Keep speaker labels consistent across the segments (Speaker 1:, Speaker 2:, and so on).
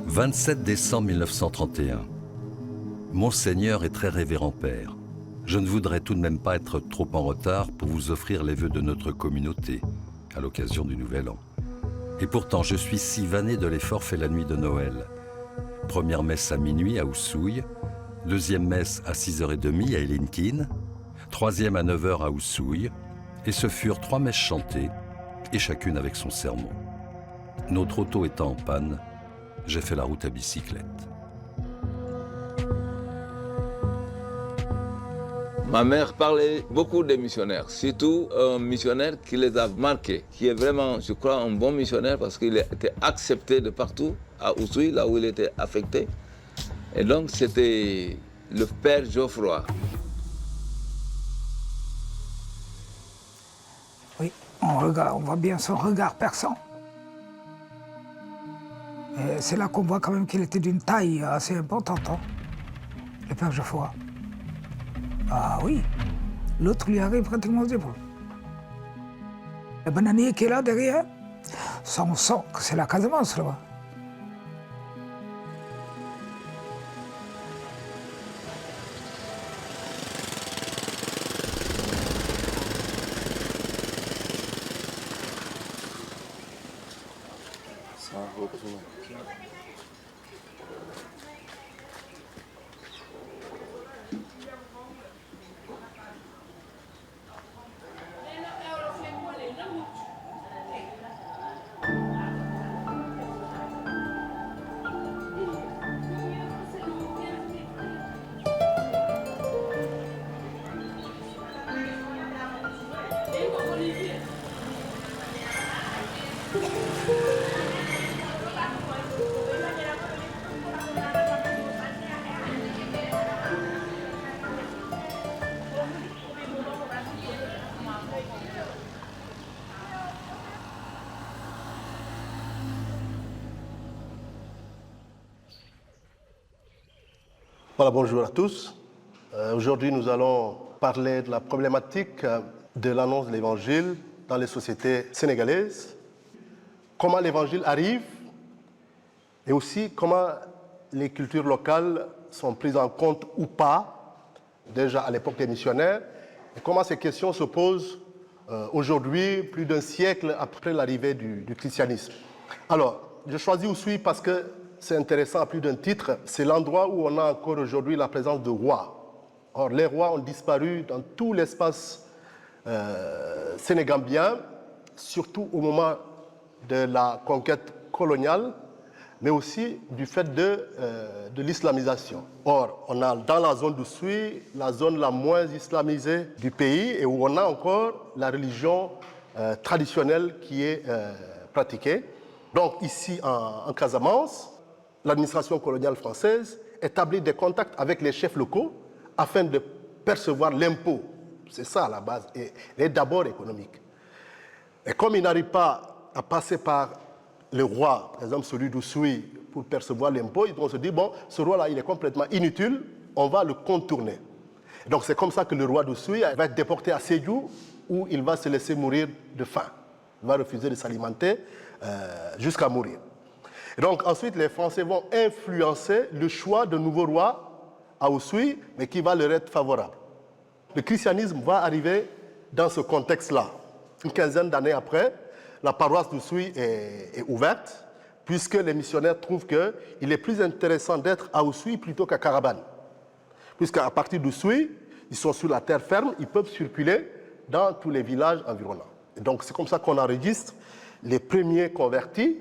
Speaker 1: 27 décembre 1931. Monseigneur et très révérend père, je ne voudrais tout de même pas être trop en retard pour vous offrir les vœux de notre communauté à l'occasion du Nouvel An. Et pourtant, je suis si vanné de l'effort fait la nuit de Noël. Première messe à minuit à Oussouye, deuxième messe à 6h30 à Elinkine, troisième à 9h à Oussouye, et ce furent 3 messes chantées, et chacune avec son sermon. Notre auto étant en panne, j'ai fait la route à bicyclette.
Speaker 2: Ma mère parlait beaucoup des missionnaires, surtout un missionnaire qui les a marqués, qui est vraiment, je crois, un bon missionnaire parce qu'il était accepté de partout, à Oussouye, là où il était affecté. Et donc, c'était le père Geoffroy.
Speaker 3: Oui, on voit bien son regard perçant. Et c'est là qu'on voit quand même qu'il était d'une taille assez importante, hein, le père Geoffroy. Ah oui, l'autre lui arrive pratiquement aux épaules. Le bananier qui est là derrière, ça on sent que c'est la Casamance là-bas.
Speaker 4: Voilà, bonjour à tous. Aujourd'hui, nous allons parler de la problématique de l'annonce de l'Évangile dans les sociétés sénégalaises, comment l'Évangile arrive et aussi comment les cultures locales sont prises en compte ou pas, déjà à l'époque des missionnaires, et comment ces questions se posent aujourd'hui, plus d'un siècle après l'arrivée du christianisme. Alors, je choisis Oussouye parce que c'est intéressant à plus d'un titre, c'est l'endroit où on a encore aujourd'hui la présence de rois. Or, les rois ont disparu dans tout l'espace sénégambien, surtout au moment de la conquête coloniale, mais aussi du fait de l'islamisation. Or, on a dans la zone d'Oussouye, la zone la moins islamisée du pays, et où on a encore la religion traditionnelle qui est pratiquée. Donc ici, en Casamance, l'administration coloniale française établit des contacts avec les chefs locaux afin de percevoir l'impôt. C'est ça à la base, et il est d'abord économique. Et comme il n'arrive pas à passer par le roi, par exemple celui d'Oussouye, pour percevoir l'impôt, ils vont se dire, bon, ce roi-là, il est complètement inutile, on va le contourner. Et donc c'est comme ça que le roi d'Oussouye va être déporté à Sédhiou, où il va se laisser mourir de faim. Il va refuser de s'alimenter jusqu'à mourir. Et donc ensuite, les Français vont influencer le choix de nouveau roi à Oussouye, mais qui va leur être favorable. Le christianisme va arriver dans ce contexte-là. Une quinzaine d'années après, la paroisse d'Oussouye est ouverte, puisque les missionnaires trouvent qu'il est plus intéressant d'être à Oussouye plutôt qu'à Carabane. Puisqu'à partir d'Oussouye, ils sont sur la terre ferme, ils peuvent circuler dans tous les villages environnants. Et donc c'est comme ça qu'on enregistre les premiers convertis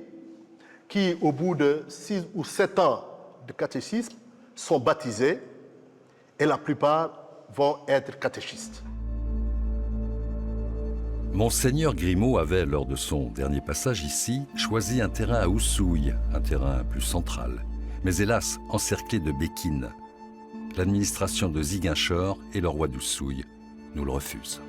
Speaker 4: qui, au bout de 6 ou 7 ans de catéchisme, sont baptisés et la plupart vont être catéchistes.
Speaker 1: Monseigneur Grimaud avait, lors de son dernier passage ici, choisi un terrain à Oussouye, un terrain plus central, mais hélas encerclé de béquines. L'administration de Ziguinchor et le roi d'Oussouye nous le refusent.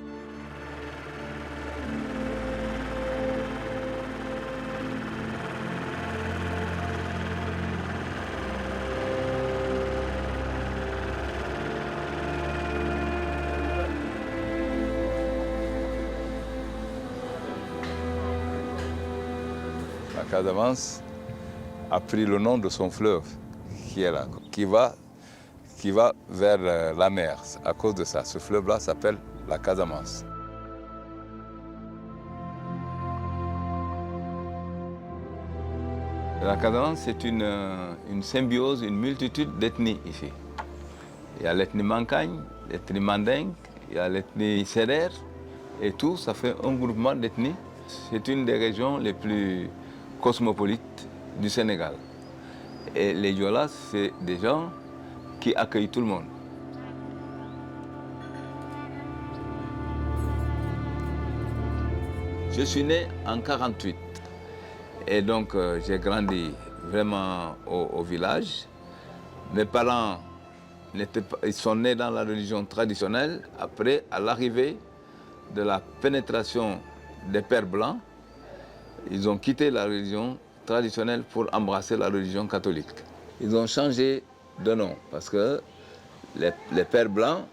Speaker 2: La Casamance a pris le nom de son fleuve qui est là, qui va vers la mer. À cause de ça, ce fleuve-là s'appelle la Casamance. La Casamance, c'est une symbiose, une multitude d'ethnies ici. Il y a l'ethnie Mancagne, l'ethnie Mandingue, il y a l'ethnie Sérère, et tout, ça fait un groupement d'ethnies. C'est une des régions les plus cosmopolites du Sénégal. Et les Diolas, c'est des gens qui accueillent tout le monde. Je suis né en 1948 et donc j'ai grandi vraiment au village. Mes parents ils sont nés dans la religion traditionnelle. Après, à l'arrivée de la pénétration des Pères blancs, ils ont quitté la religion traditionnelle pour embrasser la religion catholique. Ils ont changé de nom parce que les Pères blancs,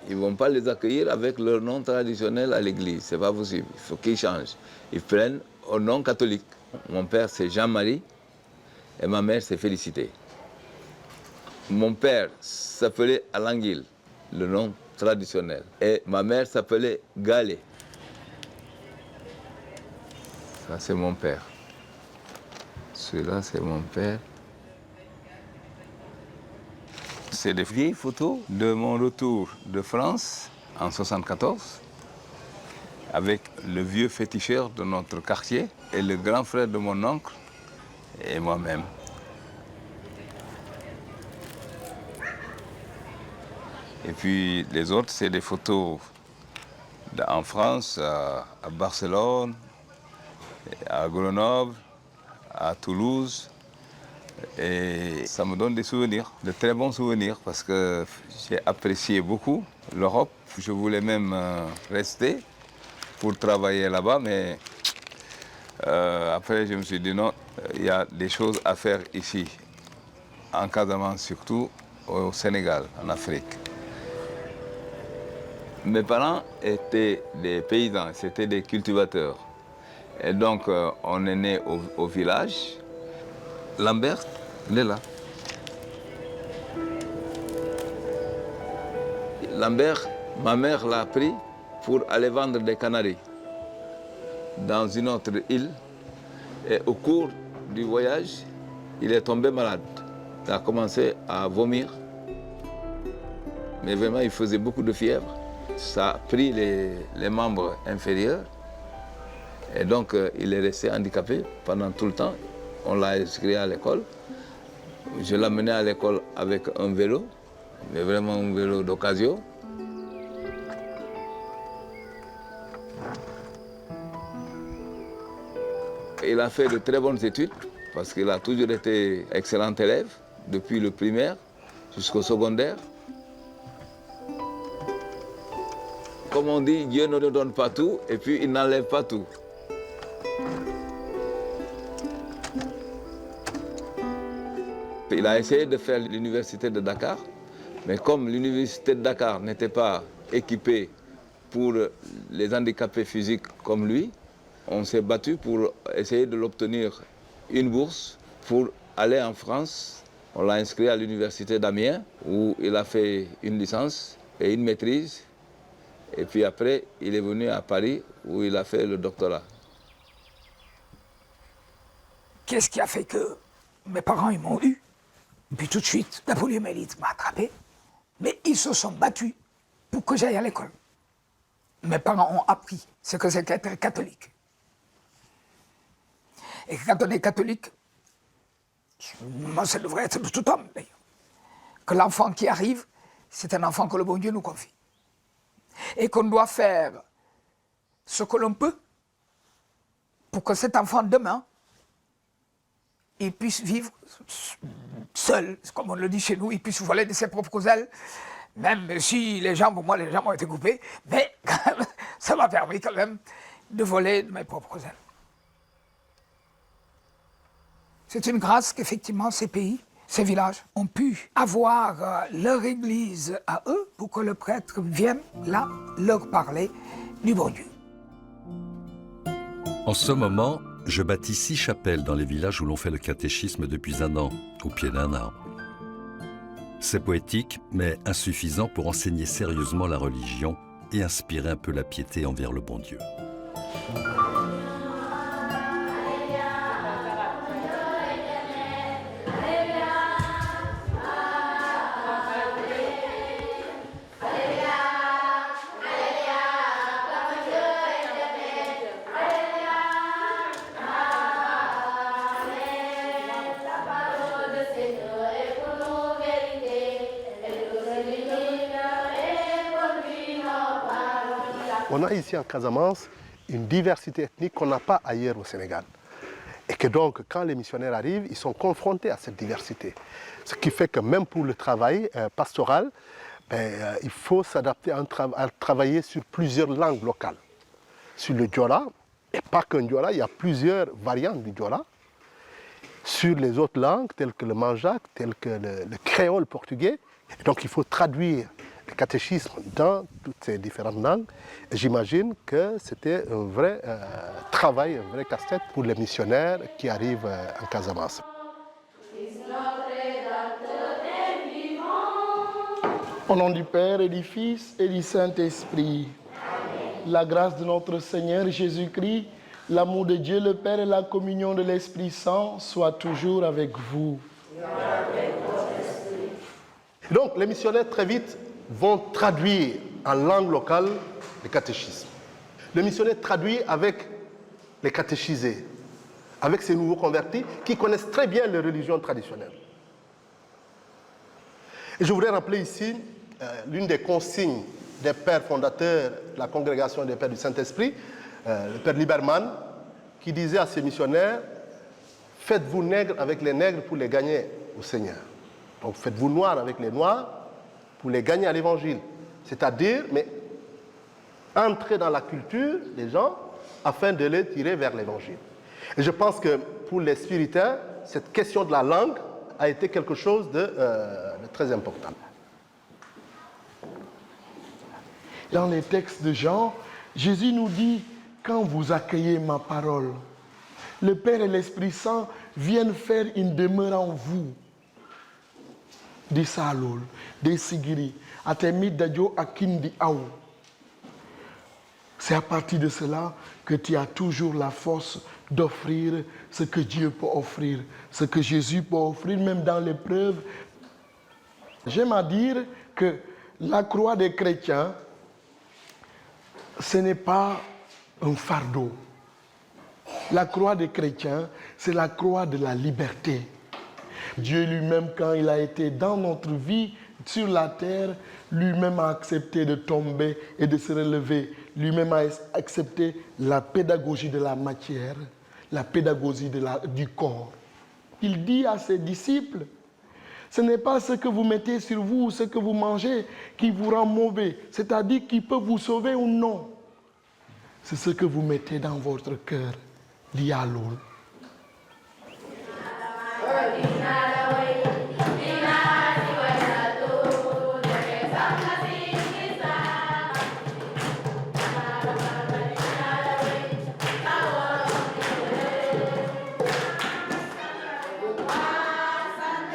Speaker 2: ils ne vont pas les accueillir avec leur nom traditionnel à l'église. Ce n'est pas possible. Il faut qu'ils changent. Ils prennent un nom catholique. Mon père, c'est Jean-Marie et ma mère, c'est Félicité. Mon père s'appelait Alanguil, le nom traditionnel. Et ma mère s'appelait Galé. Ça, c'est mon père. Celui-là, c'est mon père. C'est des vieilles photos de mon retour de France en 1974 avec le vieux féticheur de notre quartier et le grand frère de mon oncle et moi-même. Et puis les autres, c'est des photos en France, à Barcelone, à Grenoble, à Toulouse. Et ça me donne des souvenirs, de très bons souvenirs, parce que j'ai apprécié beaucoup l'Europe. Je voulais même rester pour travailler là-bas, mais après je me suis dit non, il y a des choses à faire ici, en Casamance surtout, au Sénégal, en Afrique. Mes parents étaient des paysans, c'était des cultivateurs. Et donc on est né au village. Lambert, il est là. Lambert, ma mère l'a pris pour aller vendre des canaris dans une autre île. Et au cours du voyage, il est tombé malade. Il a commencé à vomir. Mais vraiment, il faisait beaucoup de fièvre. Ça a pris les membres inférieurs. Et donc, il est resté handicapé pendant tout le temps. On l'a inscrit à l'école. Je l'ai mené à l'école avec un vélo, mais vraiment un vélo d'occasion. Il a fait de très bonnes études parce qu'il a toujours été excellent élève, depuis le primaire jusqu'au secondaire. Comme on dit, Dieu ne nous donne pas tout et puis il n'enlève pas tout. Il a essayé de faire l'université de Dakar, mais comme l'université de Dakar n'était pas équipée pour les handicapés physiques comme lui, on s'est battu pour essayer de l'obtenir une bourse pour aller en France. On l'a inscrit à l'université d'Amiens, où il a fait une licence et une maîtrise. Et puis après, il est venu à Paris, où il a fait le doctorat.
Speaker 3: Qu'est-ce qui a fait que mes parents ils m'ont eu? Puis tout de suite, la poliomyélite m'a attrapé. Mais ils se sont battus pour que j'aille à l'école. Mes parents ont appris ce que c'est qu'être catholique. Et quand on est catholique, moi ça devrait être de tout homme d'ailleurs, que l'enfant qui arrive, c'est un enfant que le bon Dieu nous confie. Et qu'on doit faire ce que l'on peut pour que cet enfant demain, il puisse vivre seul, comme on le dit chez nous, il puisse voler de ses propres ailes, même si les jambes, moi les jambes ont été coupées, mais quand même, ça m'a permis quand même de voler de mes propres ailes. C'est une grâce qu'effectivement ces pays, ces villages ont pu avoir leur église à eux pour que le prêtre vienne là leur parler du bon Dieu.
Speaker 1: En ce moment, Je bâtis 6 chapelles dans les villages où l'on fait le catéchisme depuis 1 an, au pied d'un arbre. C'est poétique, mais insuffisant pour enseigner sérieusement la religion et inspirer un peu la piété envers le bon Dieu.
Speaker 4: On a ici en Casamance une diversité ethnique qu'on n'a pas ailleurs au Sénégal. Et que donc, quand les missionnaires arrivent, ils sont confrontés à cette diversité. Ce qui fait que même pour le travail pastoral, il faut s'adapter à travailler sur plusieurs langues locales. Sur le Diola, et pas qu'un Diola, il y a plusieurs variantes du Diola. Sur les autres langues, telles que le manjac, telles que le créole portugais. Et donc il faut traduire le catéchisme dans toutes ces différentes langues. Et j'imagine que c'était un vrai travail, un vrai casse-tête pour les missionnaires qui arrivent en Casamance.
Speaker 5: Au nom du Père et du Fils et du Saint-Esprit, la grâce de notre Seigneur Jésus-Christ, l'amour de Dieu le Père et la communion de l'Esprit Saint soient toujours avec vous.
Speaker 4: Donc les missionnaires très vite vont traduire en langue locale le catéchisme. Le missionnaire traduit avec les catéchisés, avec ces nouveaux convertis qui connaissent très bien les religions traditionnelles. Et je voudrais rappeler ici l'une des consignes des pères fondateurs de la congrégation des pères du Saint-Esprit, le père Liberman, qui disait à ses missionnaires, faites-vous nègres avec les nègres pour les gagner au Seigneur. Donc faites-vous noirs avec les noirs pour les gagner à l'évangile. C'est-à-dire, mais entrer dans la culture des gens afin de les tirer vers l'évangile. Et je pense que pour les spiritains, cette question de la langue a été quelque chose de très important.
Speaker 5: Dans les textes de Jean, Jésus nous dit, quand vous accueillez ma parole, le Père et l'Esprit Saint viennent faire une demeure en vous. Di Salol, des Sigiri, Atemi Dadjo Akindi Aou. C'est à partir de cela que tu as toujours la force d'offrir ce que Dieu peut offrir, ce que Jésus peut offrir, même dans l'épreuve. J'aime à dire que la croix des chrétiens, ce n'est pas un fardeau. La croix des chrétiens, c'est la croix de la liberté. Dieu lui-même, quand il a été dans notre vie, sur la terre, lui-même a accepté de tomber et de se relever. Lui-même a accepté la pédagogie de la matière, la pédagogie du corps. Il dit à ses disciples, ce n'est pas ce que vous mettez sur vous ou ce que vous mangez qui vous rend mauvais, c'est-à-dire qui peut vous sauver ou non. C'est ce que vous mettez dans votre cœur, l'Ialoul.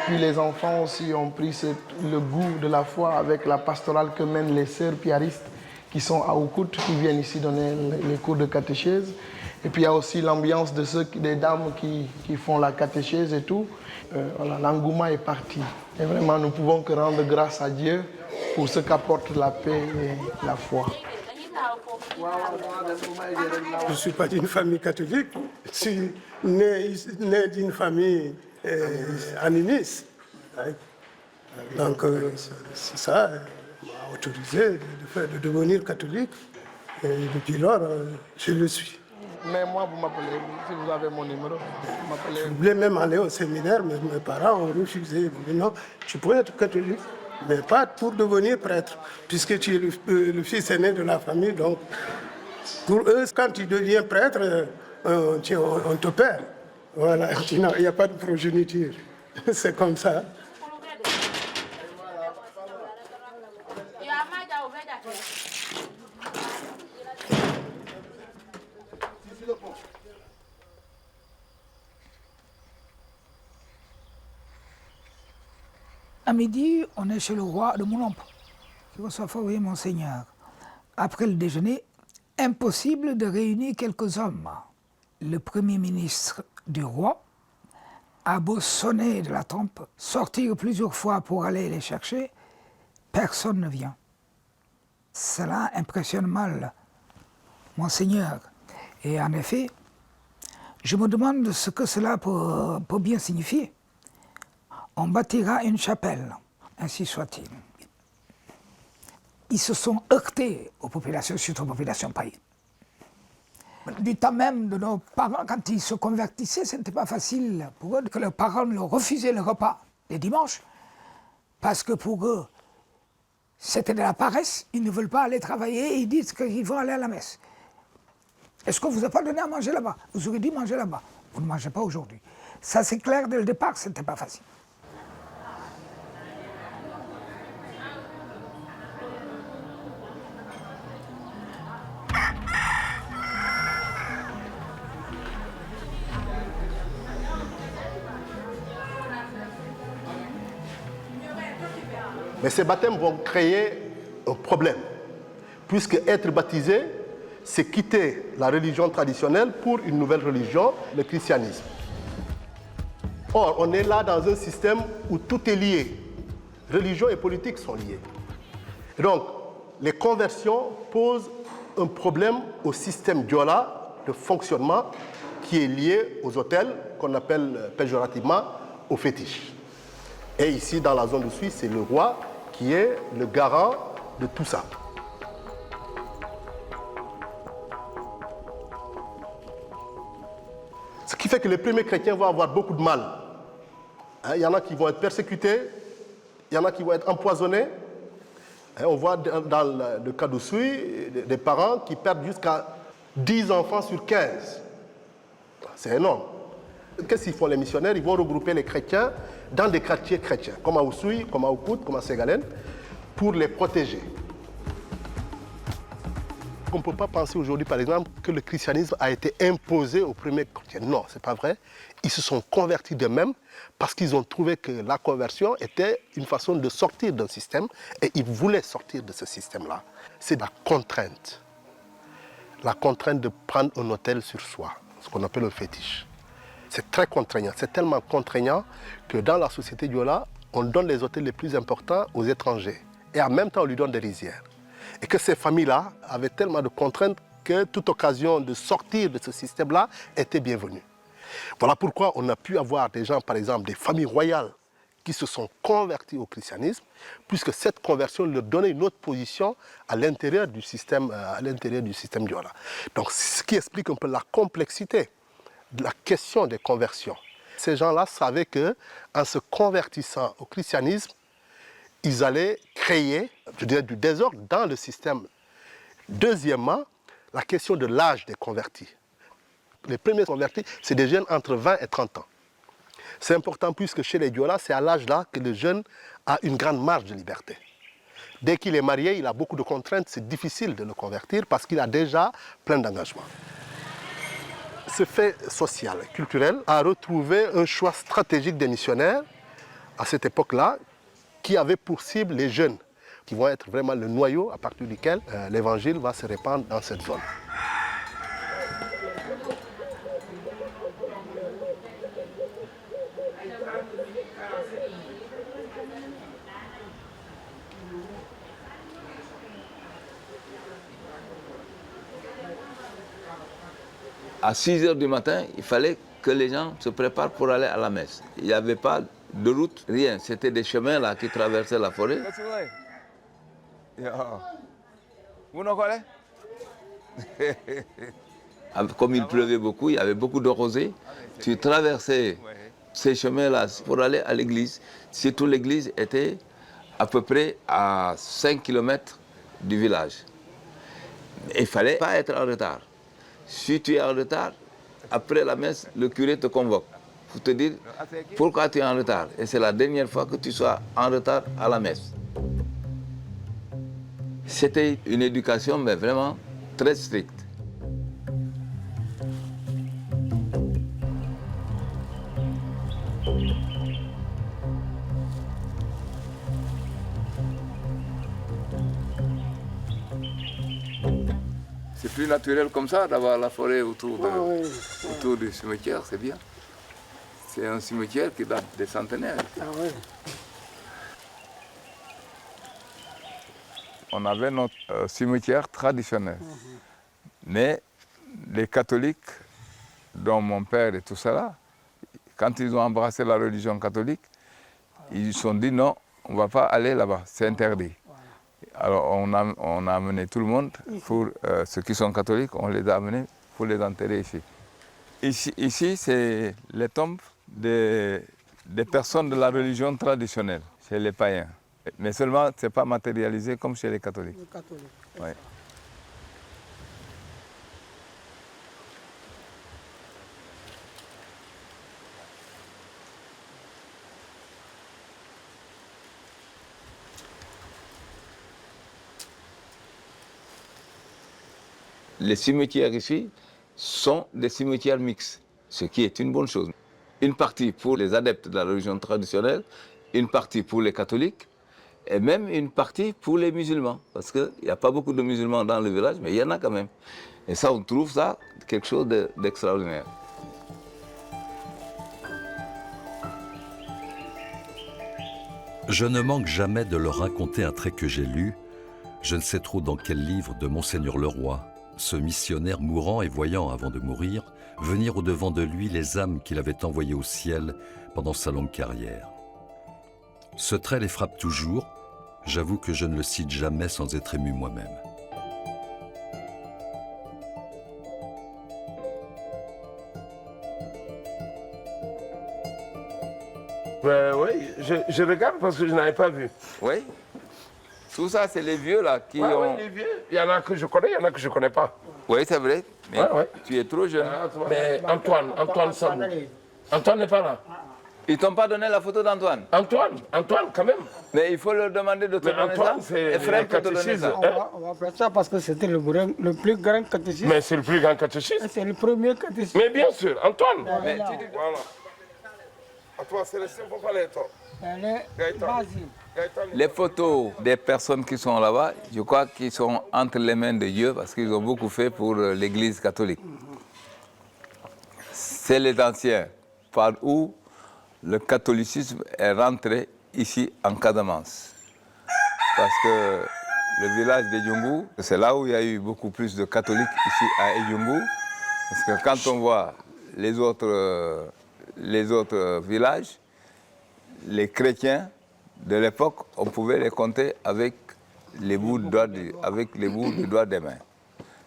Speaker 5: Puis les enfants aussi ont pris le goût de la foi avec la pastorale que mènent les sœurs piaristes qui sont à Oukout, qui viennent ici donner les cours de catéchèse. Et puis il y a aussi l'ambiance des dames qui font la catéchèse et tout. Voilà, l'engouement est parti. Et vraiment, nous ne pouvons que rendre grâce à Dieu pour ce qu'apporte la paix et la foi.
Speaker 6: Je ne suis pas d'une famille catholique, je suis né d'une famille animiste. Donc c'est ça m'a autorisé de devenir catholique. Et depuis lors, je le suis.
Speaker 5: Mais moi, vous m'appelez, si vous avez mon numéro, vous m'appelez.
Speaker 6: Je voulais même aller au séminaire, mais mes parents ont refusé. Ils m'ont dit non, tu peux être catholique, mais pas pour devenir prêtre, puisque tu es le fils aîné de la famille. Donc, pour eux, quand tu deviens prêtre, on te perd. Voilà, il n'y a pas de progéniture. C'est comme ça.
Speaker 3: À midi, on est chez le roi de Moulombe, qui reçoit favoriser Monseigneur. Après le déjeuner, impossible de réunir quelques hommes. Le premier ministre du roi a beau sonner de la trompe, sortir plusieurs fois pour aller les chercher, personne ne vient. Cela impressionne mal Monseigneur. Et en effet, je me demande ce que cela peut bien signifier. On bâtira une chapelle, ainsi soit-il. Ils se sont heurtés aux populations, surtout aux populations païennes. Du temps même de nos parents, quand ils se convertissaient, ce n'était pas facile pour eux que leurs parents leur refusaient le repas les dimanches, parce que pour eux, c'était de la paresse, ils ne veulent pas aller travailler et ils disent qu'ils vont aller à la messe. Est-ce qu'on ne vous a pas donné à manger là-bas? Vous aurez dû manger là-bas. Vous ne mangez pas aujourd'hui. Ça, c'est clair dès le départ, ce n'était pas facile.
Speaker 4: Mais ces baptêmes vont créer un problème, puisque être baptisé, c'est quitter la religion traditionnelle pour une nouvelle religion, le christianisme. Or, on est là dans un système où tout est lié. Religion et politique sont liées. Et donc, les conversions posent un problème au système Diola de fonctionnement qui est lié aux autels qu'on appelle péjorativement aux fétiches. Et ici, dans la zone de Suisse, c'est le roi qui est le garant de tout ça. Ce qui fait que les premiers chrétiens vont avoir beaucoup de mal. Il y en a qui vont être persécutés, il y en a qui vont être empoisonnés. On voit dans le cas d'Oussouy des parents qui perdent jusqu'à 10 enfants sur 15. C'est énorme. Qu'est-ce qu'ils font les missionnaires? Ils vont regrouper les chrétiens dans des quartiers chrétiens, comme à Oussouy, comme à Oukout, comme à Ségalène, pour les protéger. On ne peut pas penser aujourd'hui, par exemple, que le christianisme a été imposé aux premiers chrétiens. Non, ce n'est pas vrai. Ils se sont convertis d'eux-mêmes parce qu'ils ont trouvé que la conversion était une façon de sortir d'un système et ils voulaient sortir de ce système-là. C'est la contrainte de prendre un autel sur soi, ce qu'on appelle un fétiche. C'est très contraignant, c'est tellement contraignant que dans la société Diola, on donne les autels les plus importants aux étrangers et en même temps on lui donne des rizières. Et que ces familles-là avaient tellement de contraintes que toute occasion de sortir de ce système-là était bienvenue. Voilà pourquoi on a pu avoir des gens, par exemple, des familles royales qui se sont convertis au christianisme, puisque cette conversion leur donnait une autre position à l'intérieur du système Diola. Donc, ce qui explique un peu la complexité de la question des conversions. Ces gens-là savaient qu'en se convertissant au christianisme, ils allaient créer, je dirais, du désordre dans le système. Deuxièmement, la question de l'âge des convertis. Les premiers convertis, c'est des jeunes entre 20 et 30 ans. C'est important puisque chez les Diola, c'est à l'âge-là que le jeune a une grande marge de liberté. Dès qu'il est marié, il a beaucoup de contraintes, c'est difficile de le convertir parce qu'il a déjà plein d'engagements. Ce fait social, culturel, a retrouvé un choix stratégique des missionnaires à cette époque-là qui avait pour cible les jeunes, qui vont être vraiment le noyau à partir duquel l'évangile va se répandre dans cette zone.
Speaker 2: À 6 h du matin, il fallait que les gens se préparent pour aller à la messe. Il n'y avait pas de route, rien. C'était des chemins là qui traversaient la forêt. Comme il pleuvait beaucoup, il y avait beaucoup de rosée. Tu traversais ces chemins-là pour aller à l'église. Surtout l'église était à peu près à 5 km du village. Il ne fallait pas être en retard. Si tu es en retard, après la messe, le curé te convoque pour te dire pourquoi tu es en retard. Et c'est la dernière fois que tu sois en retard à la messe. C'était une éducation, mais vraiment très stricte. plus naturel comme ça, d'avoir la forêt autour du cimetière, c'est bien. C'est un cimetière qui date des centenaires.
Speaker 6: Ah oui.
Speaker 2: On avait notre cimetière traditionnel. Mais les catholiques, dont mon père et tout ça là, quand ils ont embrassé la religion catholique, ils se sont dit non, on ne va pas aller là-bas, c'est interdit. Alors on a amené tout le monde, pour ceux qui sont catholiques, on les a amenés pour les enterrer ici. Ici c'est les tombes des personnes de la religion traditionnelle, chez les païens. Mais seulement, ce n'est pas matérialisé comme chez les catholiques.
Speaker 6: Les catholiques.
Speaker 2: Ouais. Les cimetières ici sont des cimetières mixtes, ce qui est une bonne chose. Une partie pour les adeptes de la religion traditionnelle, une partie pour les catholiques, et même une partie pour les musulmans. Parce qu'il n'y a pas beaucoup de musulmans dans le village, mais il y en a quand même. Et ça, on trouve ça quelque chose d'extraordinaire.
Speaker 1: Je ne manque jamais de leur raconter un trait que j'ai lu, je ne sais trop dans quel livre de Monseigneur Leroy, ce missionnaire mourant et voyant avant de mourir, venir au-devant de lui les âmes qu'il avait envoyées au ciel pendant sa longue carrière. Ce trait les frappe toujours, j'avoue que je ne le cite jamais sans être ému moi-même.
Speaker 7: Ben oui, je regarde parce que je n'avais pas vu.
Speaker 2: Oui. Tout ça, c'est les vieux là qui
Speaker 7: Oui,
Speaker 2: ont...
Speaker 7: les vieux. Il y en a que je connais, il y en a que je ne connais pas.
Speaker 2: Oui, c'est vrai. Mais
Speaker 7: Ouais.
Speaker 2: tu es trop jeune.
Speaker 7: Mais Antoine n'est pas là.
Speaker 2: Ils t'ont pas donné la photo d'Antoine.
Speaker 7: Antoine quand même.
Speaker 2: Mais il faut leur demander de te
Speaker 7: Mais
Speaker 2: donner
Speaker 7: Antoine,
Speaker 2: ça.
Speaker 7: c'est
Speaker 2: Ephraim peut te donner
Speaker 7: catéchisme.
Speaker 2: ça.
Speaker 6: On va faire ça parce que c'était le plus grand catéchisme.
Speaker 7: Mais c'est le plus grand catéchisme.
Speaker 6: C'est le premier catéchisme.
Speaker 7: Mais bien sûr, Antoine.
Speaker 2: Mais
Speaker 7: Voilà. À toi, Célestin, faut parler, toi.
Speaker 2: les photos des personnes qui sont là-bas, je crois qu'ils sont entre les mains de Dieu parce qu'ils ont beaucoup fait pour l'Église catholique. C'est les anciens par où le catholicisme est rentré ici en Casamance. Parce que le village d'Edjongou, c'est là où il y a eu beaucoup plus de catholiques ici à Edjongou. Parce que quand on voit les autres villages, les chrétiens de l'époque, on pouvait les compter avec les bouts du doigt des mains.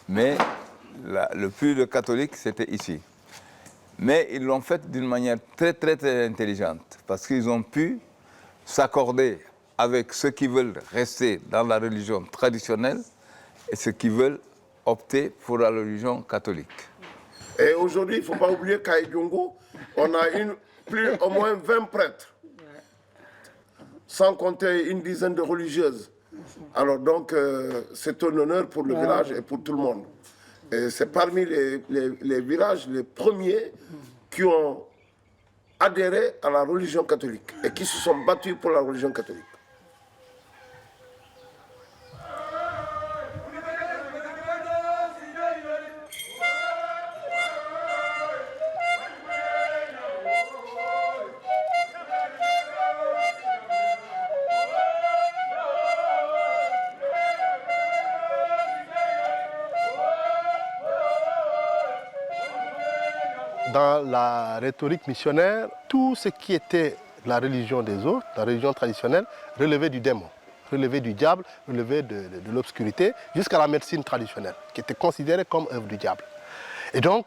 Speaker 2: Mais le plus de catholiques, c'était ici. Mais ils l'ont fait d'une manière très, très, très intelligente, parce qu'ils ont pu s'accorder avec ceux qui veulent rester dans la religion traditionnelle et ceux qui veulent opter pour la religion catholique.
Speaker 7: Et aujourd'hui, il ne faut pas oublier qu'à Edjongou, on a au moins 20 prêtres, sans compter une dizaine de religieuses. Alors donc, c'est un honneur pour le village et pour tout le monde. Et c'est parmi les villages les premiers qui ont adhéré à la religion catholique et qui se sont battus pour la religion catholique.
Speaker 4: Dans la rhétorique missionnaire, tout ce qui était la religion des autres, la religion traditionnelle, relevait du démon, relevait du diable, relevait de l'obscurité, jusqu'à la médecine traditionnelle, qui était considérée comme œuvre du diable. Et donc,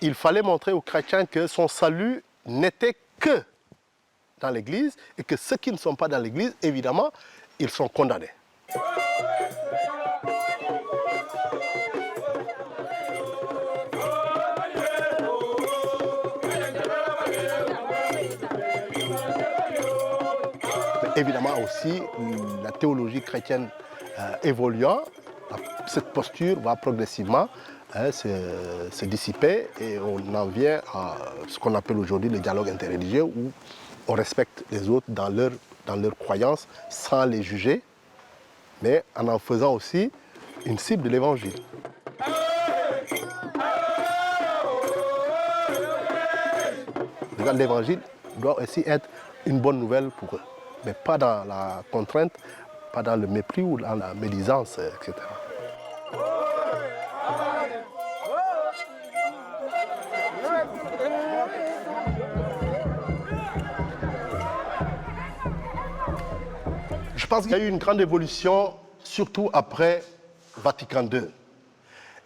Speaker 4: il fallait montrer aux chrétiens que son salut n'était que dans l'Église et que ceux qui ne sont pas dans l'Église, évidemment, ils sont condamnés. Évidemment aussi, la théologie chrétienne évoluant, cette posture va progressivement se dissiper et on en vient à ce qu'on appelle aujourd'hui le dialogue interreligieux où on respecte les autres dans leur croyance sans les juger, mais en faisant aussi une cible de l'évangile. cas, l'évangile doit aussi être une bonne nouvelle pour eux, mais pas dans la contrainte, pas dans le mépris ou dans la médisance, etc. Je pense qu'il y a eu une grande évolution, surtout après Vatican II.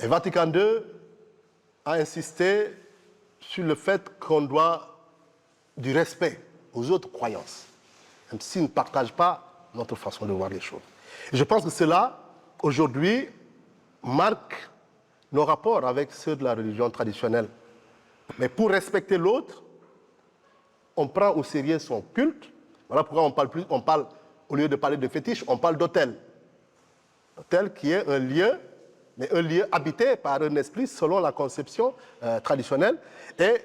Speaker 4: Et Vatican II a insisté sur le fait qu'on doit du respect aux autres croyances, même s'ils ne partagent pas notre façon de voir les choses. Et je pense que cela, aujourd'hui, marque nos rapports avec ceux de la religion traditionnelle. Mais pour respecter l'autre, on prend au sérieux son culte. Voilà pourquoi on parle, au lieu de parler de fétiche, on parle d'autel. L'autel qui est un lieu, mais un lieu habité par un esprit selon la conception traditionnelle. Et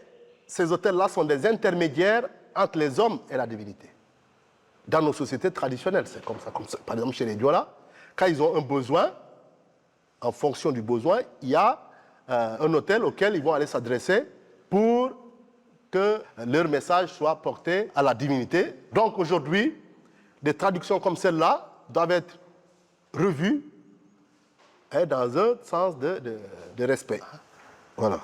Speaker 4: ces autels-là sont des intermédiaires entre les hommes et la divinité. Dans nos sociétés traditionnelles, c'est comme ça. Par exemple, chez les Diola, quand ils ont un besoin, en fonction du besoin, il y a un autel auquel ils vont aller s'adresser pour que leur message soit porté à la divinité. Donc aujourd'hui, des traductions comme celle-là doivent être revues dans un sens de respect. Voilà.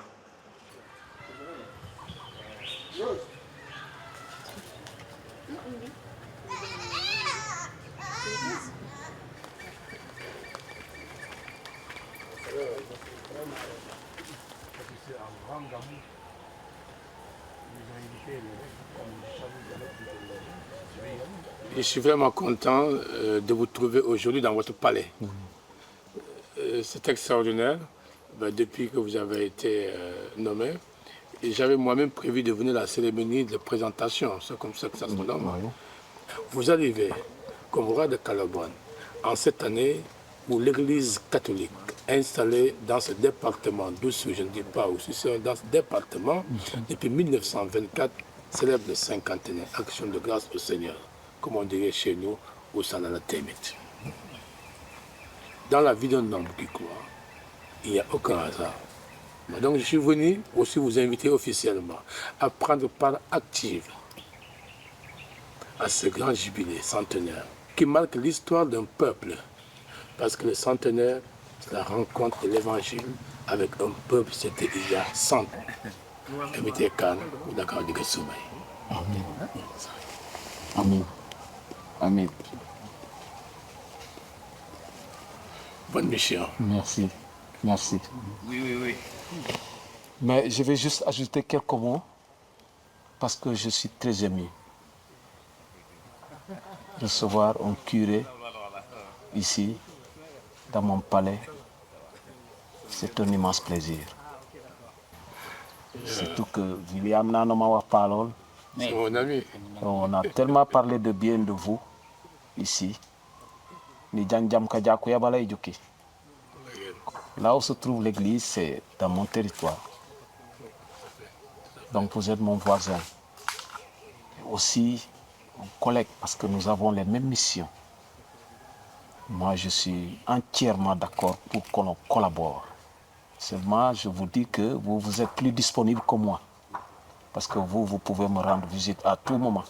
Speaker 8: Je suis vraiment content de vous trouver aujourd'hui dans votre palais. C'est extraordinaire, depuis que vous avez été nommé. Et j'avais moi-même prévu de venir à la cérémonie de présentation, c'est comme ça que ça se nomme. Vous arrivez comme roi de Calabone en cette année où l'Église catholique installée dans ce département, d'Oussouye, je ne dis pas où, c'est dans ce département, depuis 1924, célèbre le 50e, action de grâce au Seigneur, comme on dirait chez nous, au Sanana Temit. Dans la vie d'un homme qui croit, il n'y a aucun hasard. Donc je suis venu aussi vous inviter officiellement à prendre part active à ce grand jubilé centenaire qui marque l'histoire d'un peuple. Parce que le centenaire, c'est la rencontre de l'évangile avec un peuple, c'était il y a 100 ans. Invité Khan, ou d'accord, du sommeil.
Speaker 9: Amen. Amen. Amen.
Speaker 8: Bonne mission.
Speaker 9: Merci. Merci. Oui. Mais je vais juste ajouter quelques mots parce que je suis très ému. Recevoir un curé ici, dans mon palais, c'est un immense plaisir. Surtout que William n'a pas parlé.
Speaker 8: C'est mon ami.
Speaker 9: On a tellement parlé de bien de vous ici. Là où se trouve l'église, c'est dans mon territoire. Donc vous êtes mon voisin. Et aussi mon collègue, parce que nous avons les mêmes missions. Moi, je suis entièrement d'accord pour qu'on collabore. Seulement, je vous dis que vous êtes plus disponible que moi. Parce que vous pouvez me rendre visite à tout moment.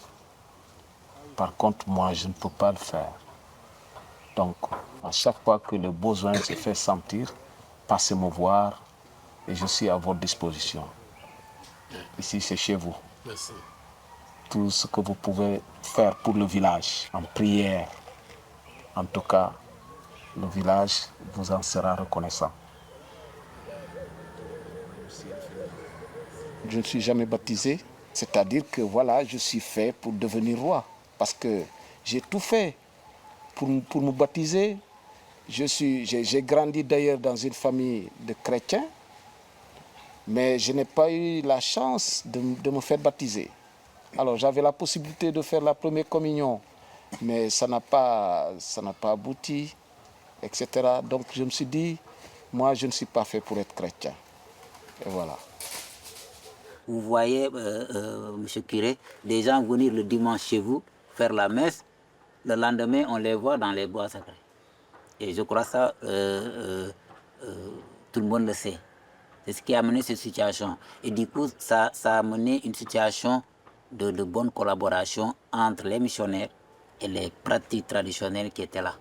Speaker 9: Par contre, moi, je ne peux pas le faire. Donc, à chaque fois que le besoin se fait sentir, passez me voir et je suis à votre disposition. Ici, c'est chez vous.
Speaker 8: Merci.
Speaker 9: Tout ce que vous pouvez faire pour le village, en prière, en tout cas, le village vous en sera reconnaissant. Je ne suis jamais baptisé, c'est-à-dire que voilà, je suis fait pour devenir roi, parce que j'ai tout fait pour me baptiser. J'ai grandi d'ailleurs dans une famille de chrétiens, mais je n'ai pas eu la chance de me faire baptiser. Alors j'avais la possibilité de faire la première communion, mais ça n'a pas abouti, etc. Donc je me suis dit, moi je ne suis pas fait pour être chrétien. Et voilà.
Speaker 10: Vous voyez, monsieur curé, des gens venir le dimanche chez vous, faire la messe, le lendemain on les voit dans les bois sacrés. Et je crois que ça, tout le monde le sait. C'est ce qui a amené cette situation. Et du coup, ça a amené une situation de bonne collaboration entre les missionnaires et les pratiques traditionnelles qui étaient là.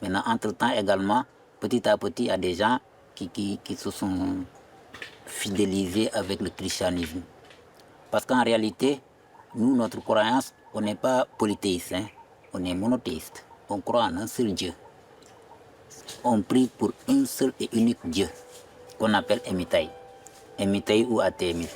Speaker 10: Maintenant, entre-temps également, petit à petit, il y a des gens qui se sont fidélisés avec le christianisme. Parce qu'en réalité, nous, notre croyance, on n'est pas polythéiste, hein? On est monothéiste. On croit en un seul Dieu. On prie pour un seul et unique Dieu, qu'on appelle Emitai. Emitai ou Atémit.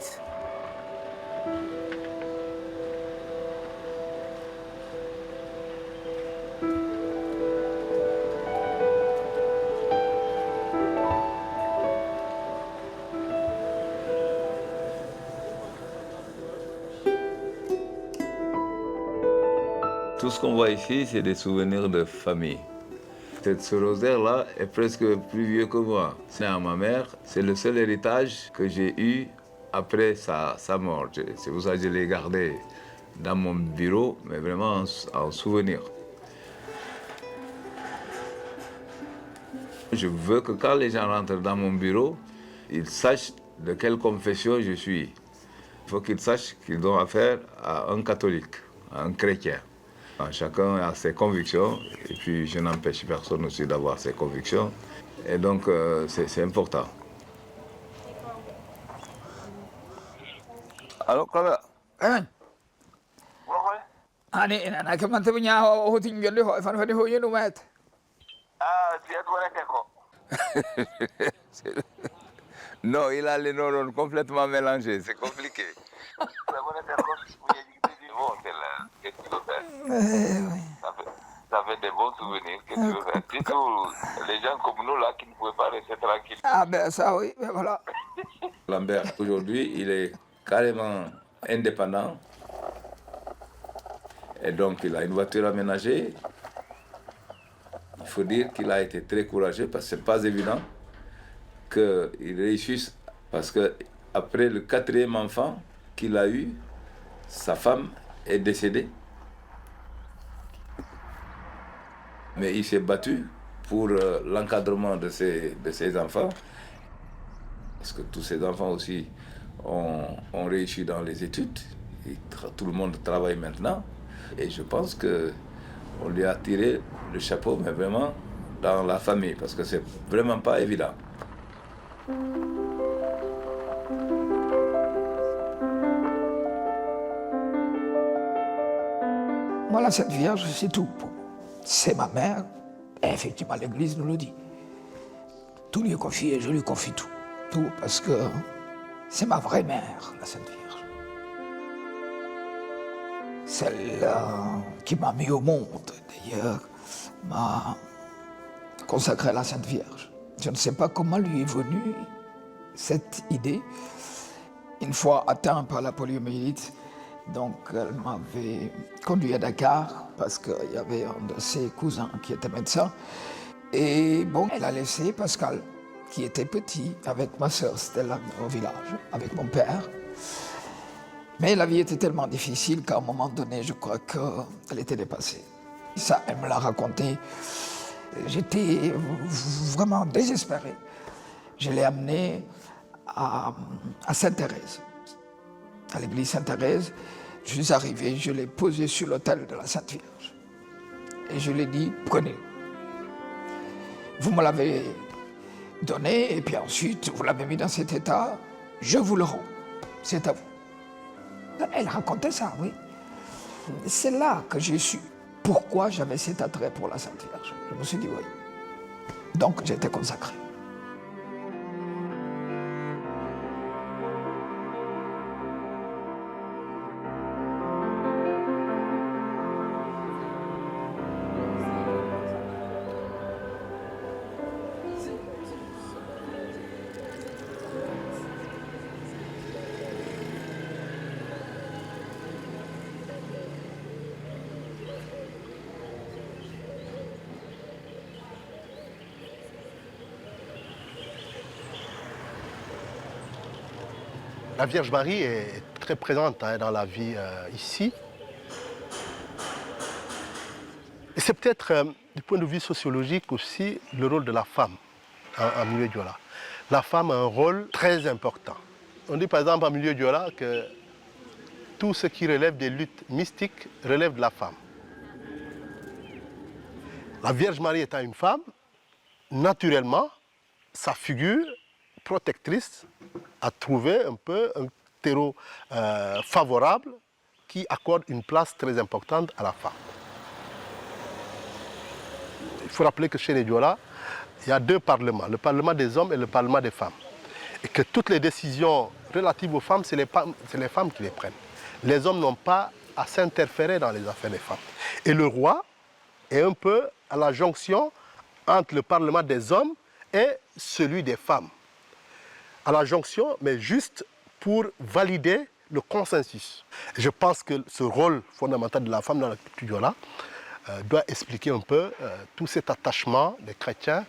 Speaker 2: Tout ce qu'on voit ici, c'est des souvenirs de famille. Ce rosaire-là est presque plus vieux que moi. C'est à ma mère, c'est le seul héritage que j'ai eu après sa mort. C'est pour ça que je l'ai gardé dans mon bureau, mais vraiment en souvenir. Je veux que quand les gens rentrent dans mon bureau, ils sachent de quelle confession je suis. Il faut qu'ils sachent qu'ils ont affaire à un catholique, à un chrétien. Chacun a ses convictions, et puis je n'empêche personne aussi d'avoir ses convictions. Et donc, c'est important.
Speaker 11: Alors, comment?
Speaker 3: Ani ina ke man tabi nya ho tin gelle ho fan fani ho yenu mat.
Speaker 11: Ah, tu es quoi?
Speaker 2: Non, il a les neurones complètement mélangés, c'est compliqué.
Speaker 11: Qu'est-ce que tu veux faire? Ça fait des bons souvenirs. Qu'est-ce que tu veux faire? Surtout les gens comme nous là qui ne pouvaient pas rester tranquilles.
Speaker 3: Ah ben ça oui, ben voilà.
Speaker 2: Lambert, aujourd'hui, il est carrément indépendant. Et donc, il a une voiture aménagée. Il faut dire qu'il a été très courageux parce que ce n'est pas évident qu'il réussisse. Parce qu'après le 4e enfant qu'il a eu, sa femme est décédée. Mais il s'est battu pour l'encadrement de ses enfants. Parce que tous ses enfants aussi ont réussi dans les études. Et tout le monde travaille maintenant. Et je pense qu'on lui a tiré le chapeau, mais vraiment dans la famille, parce que c'est vraiment pas évident.
Speaker 3: Moi, la Sainte Vierge, c'est tout. C'est ma mère. Et effectivement, l'Église nous le dit. Tout lui est confié, je lui confie tout. Tout, parce que c'est ma vraie mère, la Sainte Vierge. Celle qui m'a mis au monde, d'ailleurs, m'a consacré à la Sainte Vierge. Je ne sais pas comment lui est venue cette idée. Une fois atteint par la poliomyélite, donc elle m'avait conduit à Dakar parce qu'il y avait un de ses cousins qui était médecin. Et bon, elle a laissé Pascal, qui était petit, avec ma sœur Stella au village, avec mon père. Mais la vie était tellement difficile qu'à un moment donné, je crois qu'elle était dépassée. Ça, elle me l'a raconté. J'étais vraiment désespéré. Je l'ai amenée à Sainte-Thérèse, à l'église Sainte-Thérèse. Je suis arrivé, je l'ai posée sur l'autel de la Sainte Vierge. Et je lui ai dit, prenez. Vous me l'avez donné, et puis ensuite, vous l'avez mis dans cet état, je vous le rends. C'est à vous. Elle racontait ça, oui. C'est là que j'ai su pourquoi j'avais cet attrait pour la Sainte Vierge. Je me suis dit, oui. Donc, j'étais consacré.
Speaker 4: La Vierge Marie est très présente dans la vie ici. Et c'est peut-être, du point de vue sociologique aussi, le rôle de la femme en milieu Diola. La femme a un rôle très important. On dit par exemple en milieu Diola que tout ce qui relève des luttes mystiques relève de la femme. La Vierge Marie étant une femme, naturellement, sa figure protectrice a trouvé un peu un terreau favorable qui accorde une place très importante à la femme. Il faut rappeler que chez les Diola, il y a deux parlements, le parlement des hommes et le parlement des femmes. Et que toutes les décisions relatives aux femmes, c'est les femmes qui les prennent. Les hommes n'ont pas à s'interférer dans les affaires des femmes. Et le roi est un peu à la jonction entre le parlement des hommes et celui des femmes. À la jonction, mais juste pour valider le consensus. Je pense que ce rôle fondamental de la femme dans la culture Diola doit expliquer un peu tout cet attachement des chrétiens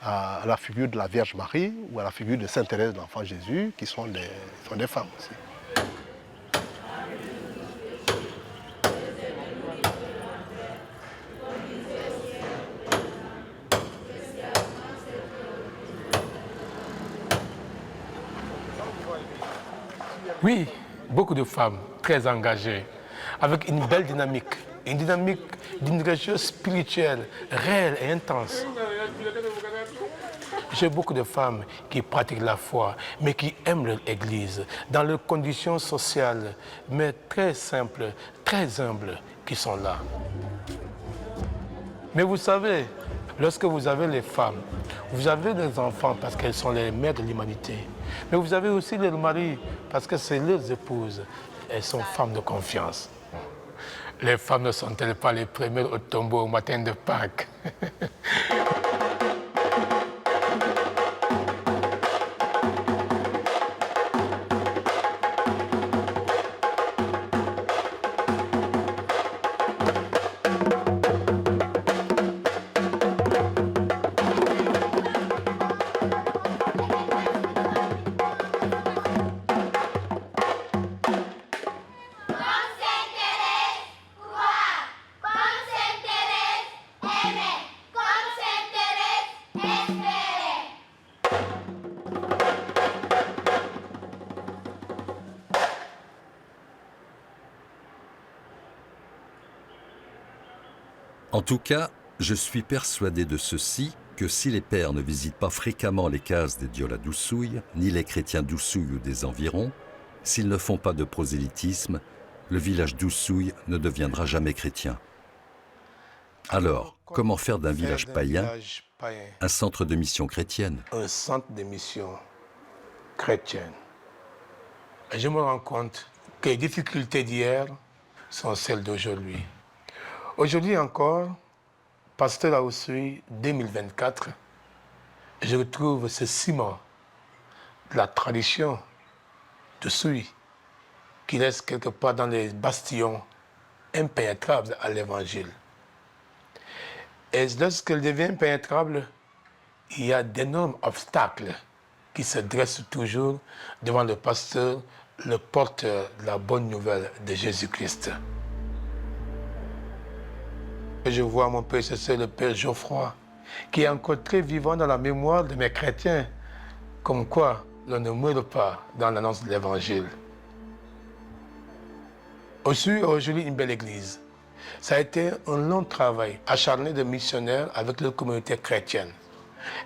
Speaker 4: à la figure de la Vierge Marie ou à la figure de Sainte Thérèse de l'Enfant Jésus, qui sont des femmes aussi.
Speaker 8: Oui, beaucoup de femmes très engagées, avec une belle dynamique d'une religieuse spirituelle, réelle et intense. J'ai beaucoup de femmes qui pratiquent la foi, mais qui aiment leur église, dans leurs conditions sociales, mais très simples, très humbles, qui sont là. Mais vous savez, lorsque vous avez les femmes, vous avez les enfants parce qu'elles sont les mères de l'humanité. Mais vous avez aussi leurs maris parce que c'est leurs épouses. Elles sont femmes de confiance. Les femmes ne sont-elles pas les premières au tombeau au matin de Pâques?
Speaker 1: En tout cas, je suis persuadé de ceci, que si les pères ne visitent pas fréquemment les cases des Diola d'Oussouye, ni les chrétiens d'Oussouye ou des environs, s'ils ne font pas de prosélytisme, le village d'Oussouye ne deviendra jamais chrétien. Alors, comment faire d'un village païen un centre de mission chrétienne?
Speaker 8: Un centre de mission chrétienne. Et je me rends compte que les difficultés d'hier sont celles d'aujourd'hui. Aujourd'hui encore, pasteur à Oussouye 2024, je retrouve ce ciment de la tradition d'Oussouye qui reste quelque part dans les bastions impénétrables à l'évangile. Et lorsqu'elle devient impénétrable, il y a d'énormes obstacles qui se dressent toujours devant le pasteur, le porteur de la bonne nouvelle de Jésus-Christ. Je vois mon prédécesseur, le Père Geoffroy, qui est encore très vivant dans la mémoire de mes chrétiens, comme quoi l'on ne meurt pas dans l'annonce de l'Évangile. Oussouye est aujourd'hui une belle église. Ça a été un long travail acharné de missionnaires avec leur communauté chrétienne.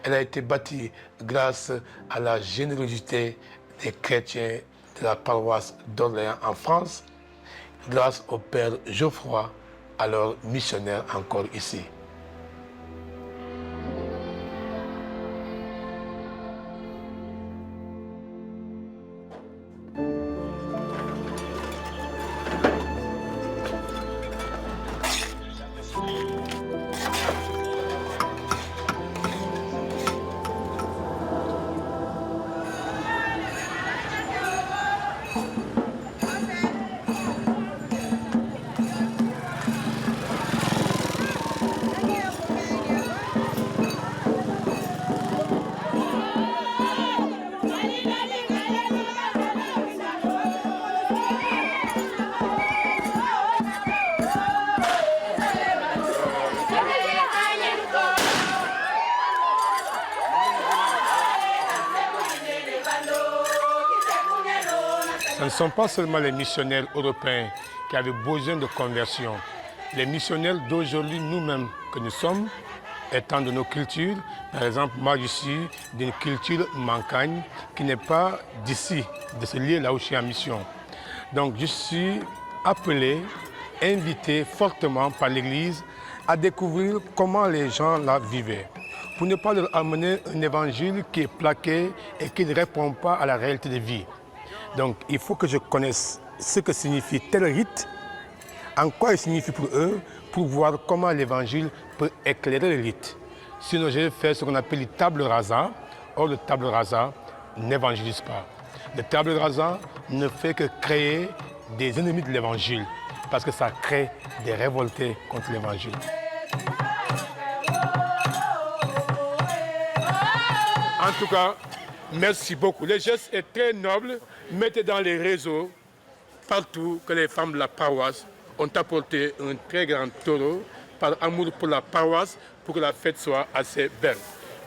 Speaker 8: Elle a été bâtie grâce à la générosité des chrétiens de la paroisse d'Orléans en France, grâce au Père Geoffroy, alors missionnaire encore ici. sont pas seulement les missionnaires européens qui avaient besoin de conversion. Les missionnaires d'aujourd'hui, nous-mêmes que nous sommes, étant de nos cultures, par exemple, moi je suis d'une culture mancagne qui n'est pas d'ici, de ce lieu là où je suis en mission. Donc je suis appelé, invité fortement par l'Église à découvrir comment les gens là vivaient, pour ne pas leur amener un évangile qui est plaqué et qui ne répond pas à la réalité de vie. Donc il faut que je connaisse ce que signifie tel rite, en quoi il signifie pour eux, pour voir comment l'évangile peut éclairer le rite. Sinon, je vais faire ce qu'on appelle les tables rasa. Or, le table rasa n'évangélise pas. Le table rasa ne fait que créer des ennemis de l'évangile, parce que ça crée des révoltés contre l'évangile. En tout cas, merci beaucoup. Le geste est très noble. Mettez dans les réseaux, partout, que les femmes de la paroisse ont apporté un très grand taureau par amour pour la paroisse, pour que la fête soit assez belle.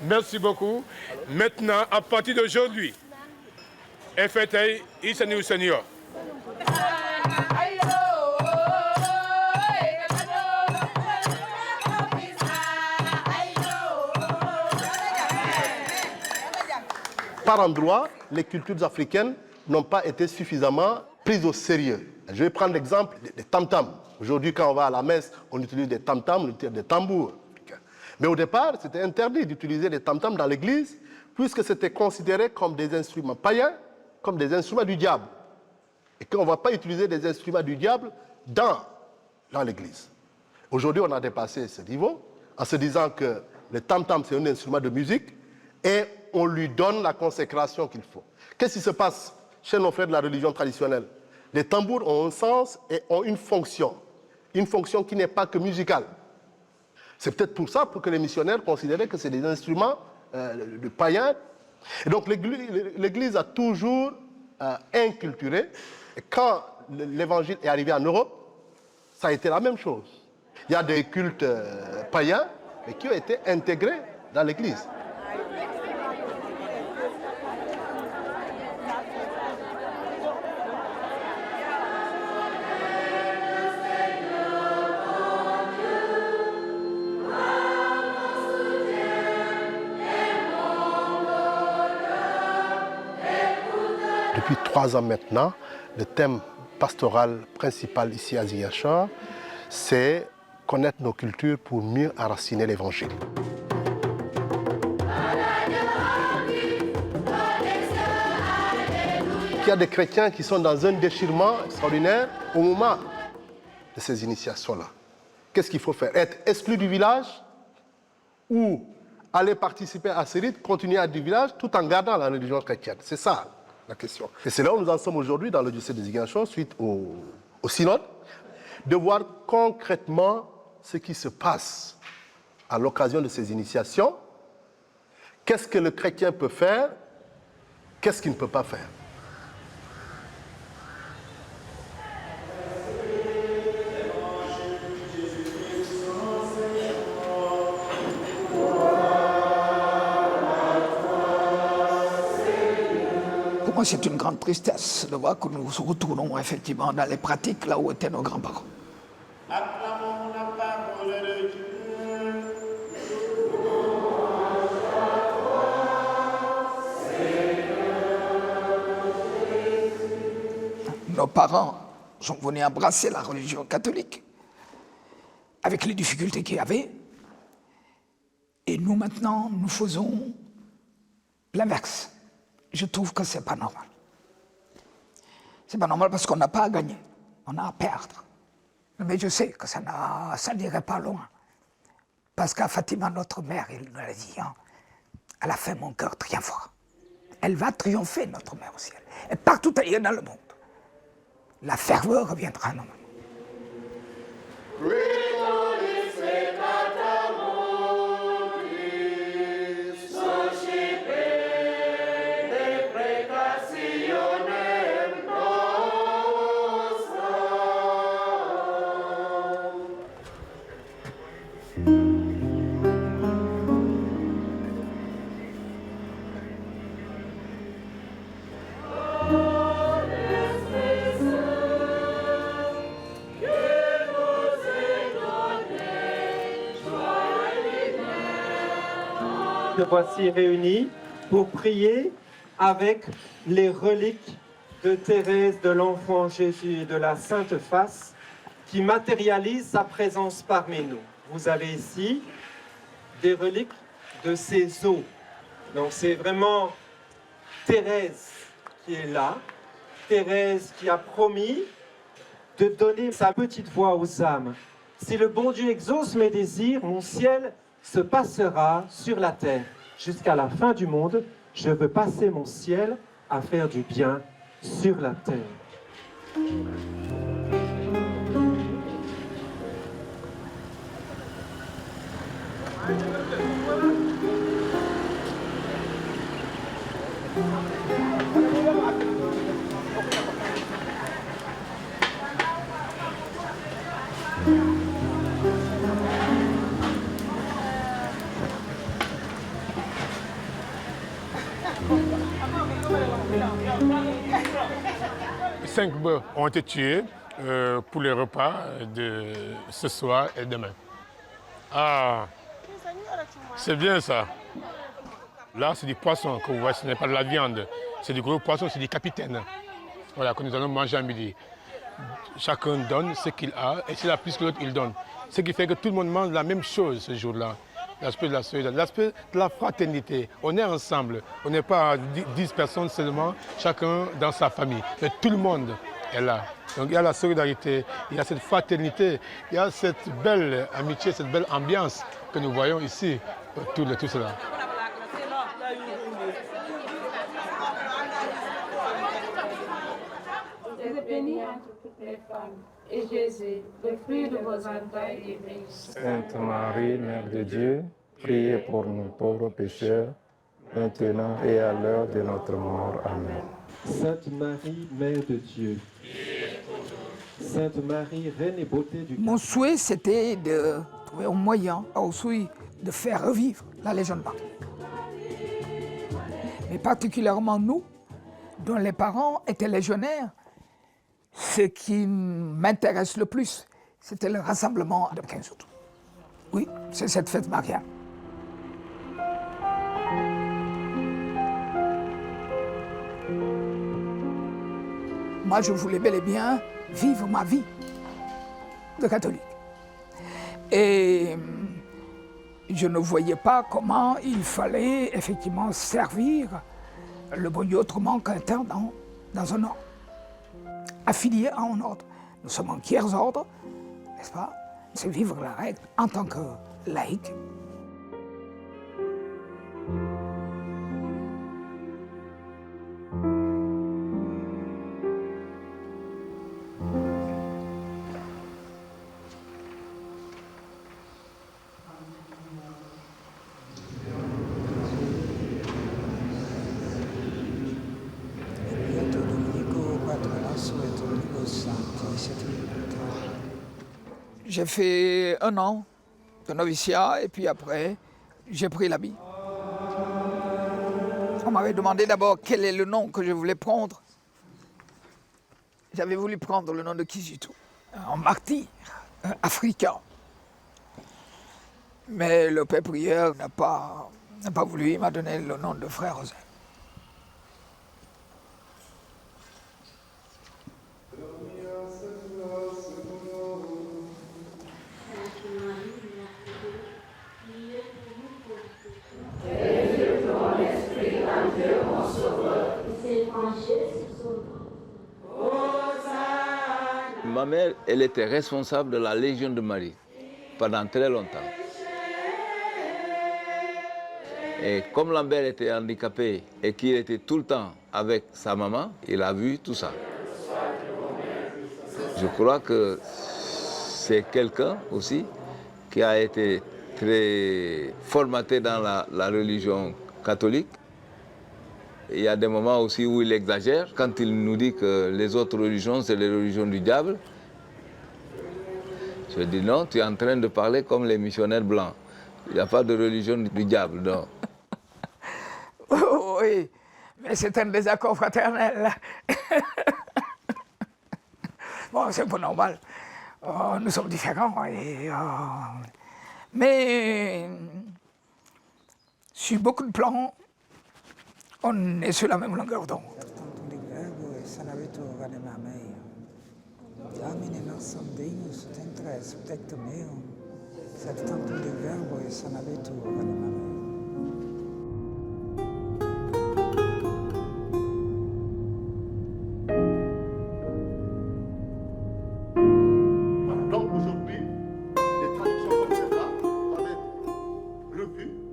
Speaker 8: Merci beaucoup. Maintenant, à partir d'aujourd'hui, fêtez Isani Seigneur.
Speaker 4: Par endroits, les cultures africaines n'ont pas été suffisamment prises au sérieux. Je vais prendre l'exemple des tam-tams. Aujourd'hui, quand on va à la messe, on utilise des tam-tams, on utilise des tambours. Mais au départ, c'était interdit d'utiliser des tam-tams dans l'église, puisque c'était considéré comme des instruments païens, comme des instruments du diable. Et qu'on ne va pas utiliser des instruments du diable dans l'église. Aujourd'hui, on a dépassé ce niveau, en se disant que le tam-tam, c'est un instrument de musique, et on lui donne la consécration qu'il faut. Qu'est-ce qui se passe chez nos frères de la religion traditionnelle? Les tambours ont un sens et ont une fonction qui n'est pas que musicale. C'est peut-être pour ça que les missionnaires considéraient que c'est des instruments de païens. Et donc l'Église a toujours inculturé. Et quand l'Évangile est arrivé en Europe, ça a été la même chose. Il y a des cultes païens, mais qui ont été intégrés dans l'Église. Depuis 3 ans maintenant, le thème pastoral principal ici à Ziguinchor, c'est connaître nos cultures pour mieux enraciner l'Évangile. Il y a des chrétiens qui sont dans un déchirement extraordinaire au moment de ces initiations-là. Qu'est-ce qu'il faut faire? Être exclu du village ou aller participer à ces rites, continuer à être du village tout en gardant la religion chrétienne? C'est ça la question. Et c'est là où nous en sommes aujourd'hui dans le diocèse de Ziguinchor, suite au synode, de voir concrètement ce qui se passe à l'occasion de ces initiations. Qu'est-ce que le chrétien peut faire? Qu'est-ce qu'il ne peut pas faire?
Speaker 3: Pour moi, c'est une grande tristesse de voir que nous nous retournons effectivement dans les pratiques là où étaient nos grands-parents.
Speaker 12: Acclamons la parole de Dieu.
Speaker 3: Nos parents sont venus embrasser la religion catholique avec les difficultés qu'il y avait. Et nous, maintenant, nous faisons l'inverse. Je trouve que ce n'est pas normal. Ce n'est pas normal parce qu'on n'a pas à gagner, on a à perdre. Mais je sais que ça n'irait pas loin. Parce qu'à Fatima, notre mère, il nous l'a dit, hein, elle a fait mon cœur triomphera. Elle va triompher, notre mère au ciel. Et partout ailleurs dans le monde, la ferveur reviendra à nous.
Speaker 13: te voici réunis pour prier avec les reliques de Thérèse de l'Enfant Jésus et de la Sainte Face qui matérialisent sa présence parmi nous. Vous avez ici des reliques de ces eaux. Donc c'est vraiment Thérèse qui est là, Thérèse qui a promis de donner sa petite voix aux âmes. Si le bon Dieu exauce mes désirs, mon ciel se passera sur la terre. Jusqu'à la fin du monde, je veux passer mon ciel à faire du bien sur la terre.
Speaker 8: 5 bœufs ont été tués pour les repas de ce soir et demain. Ah, c'est bien ça. Là, c'est du poisson que vous voyez, ce n'est pas de la viande. C'est du gros poisson, c'est du capitaine. Voilà, que nous allons manger à midi. Chacun donne ce qu'il a, et s'il a plus que l'autre, il donne. Ce qui fait que tout le monde mange la même chose ce jour-là. L'aspect de la solidarité, l'aspect de la fraternité. On est ensemble, on n'est pas 10 personnes seulement, chacun dans sa famille. Mais tout le monde est là. Donc il y a la solidarité, il y a cette fraternité, il y a cette belle amitié, cette belle ambiance que nous voyons ici, tout cela.
Speaker 14: Vous êtes bénie entre toutes les femmes, et Jésus, le fruit de vos entrailles, est béni.
Speaker 15: Sainte Marie, Mère de Dieu, priez pour nous pauvres pécheurs, maintenant et à l'heure de notre mort. Amen.
Speaker 13: Sainte Marie, Mère de Dieu, Sainte Marie, Reine et beauté du...
Speaker 3: Mon souhait, c'était de trouver un moyen aussi de faire revivre la Légion noire. Mais particulièrement nous, dont les parents étaient légionnaires, ce qui m'intéresse le plus, c'était le rassemblement de 15 août. Oui, c'est cette fête mariale. Moi, je voulais bel et bien vivre ma vie de catholique. Et je ne voyais pas comment il fallait effectivement servir le bon Dieu autrement qu'un temps dans un ordre. Affilié à un ordre. Nous sommes en tiers ordre, n'est-ce pas? C'est vivre la règle en tant que laïc. J'ai fait 1 an de noviciat et puis après, j'ai pris l'habit. On m'avait demandé d'abord quel est le nom que je voulais prendre. J'avais voulu prendre le nom de Kizito, un martyr africain. Mais le père prieur n'a pas voulu, il m'a donné le nom de frère Joseph.
Speaker 2: Ma mère, elle était responsable de la Légion de Marie pendant très longtemps. Et comme Lambert était handicapé et qu'il était tout le temps avec sa maman, il a vu tout ça. Je crois que c'est quelqu'un aussi qui a été très formaté dans la religion catholique. Il y a des moments aussi où il exagère, quand il nous dit que les autres religions, c'est les religions du diable. Je dis non, tu es en train de parler comme les missionnaires blancs. Il n'y a pas de religion du diable, non.
Speaker 3: Oui, mais c'est un désaccord fraternel. Bon, c'est pas normal. Nous sommes différents. Mais Sur beaucoup de plans, on est sur la même longueur d'onde.
Speaker 4: Donc aujourd'hui, les traductions comme celle-là doivent être revues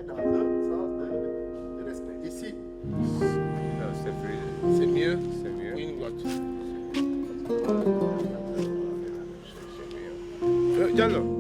Speaker 4: dans un sens de respect. Ici,
Speaker 8: C'est mieux, c'est mieux. Une boîte. Diallo.